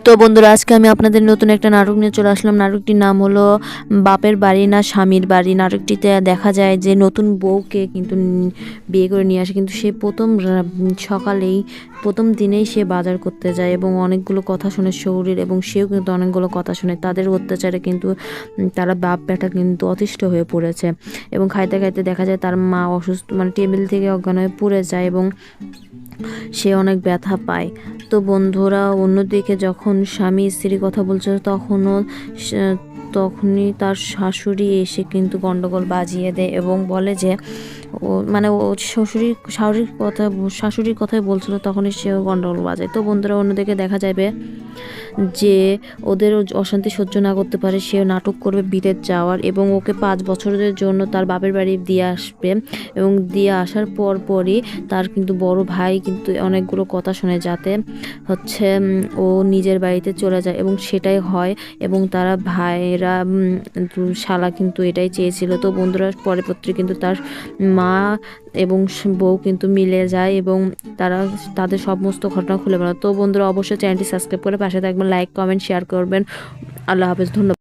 তো বন্ধুরা, আজকে আমি আপনাদের নতুন একটা নাটক নিয়ে চলে আসলাম। নাটকটির নাম হলো বাপের বাড়ি না স্বামীর বাড়ি। নাটকটিতে দেখা যায় যে নতুন বউকে কিন্তু বিয়ে করে নিয়ে আসে, কিন্তু সে সকালেই প্রথম দিনেই সে বাজার করতে যায় এবং অনেকগুলো কথা শুনে শৌরির, এবং সেও কিন্তু অনেকগুলো কথা শুনে। তাদের অত্যাচারে কিন্তু তারা বাপ বেটা কিন্তু অতিষ্ঠ হয়ে পড়েছে, এবং খাইতে খাইতে দেখা যায় তার মা অসুস্থ, মানে টেবিল থেকে অজ্ঞান হয়ে পড়ে যায় এবং সে অনেক ব্যথা পায়। তো বন্ধুরা, অন্যদিকে যখন স্বামী স্ত্রী কথা বলছে তখনই তার শাশুড়ি এসে কিন্তু গন্ডগোল বাজিয়ে দেয় এবং বলে যে ও শাশুড়ির কথাই বলছিল, তখনই সেও গন্ডগোল বাজায়। তো বন্ধুরা, অন্যদিকে দেখা যাবে যে ওদের অশান্তি সহ্য না করতে পারে, সে নাটক করবে বিদেশ যাওয়ার, এবং ওকে 5 বছরের জন্য তার বাপের বাড়ি দিয়ে আসবে, এবং দিয়ে আসার পরই তার কিন্তু বড় ভাই কিন্তু অনেকগুলো কথা শুনে, যাতে ও নিজের বাড়িতে চলে যায়, এবং সেটাই হয়। এবং তারা ভাইয়েরা শালা কিন্তু এটাই চেয়েছিল। তো বন্ধুরা, পরবর্তী কিন্তু তার মা এবং বউ কিন্তু মিলে যায় এবং তারা তাদের সমস্ত ঘটনা খুলে বলে। তো বন্ধুরা, অবশ্যই চ্যানেলটি সাবস্ক্রাইব করে পাশে থাকবেন, লাইক কমেন্ট শেয়ার করবেন। আল্লাহ হাফেজ, ধন্যবাদ।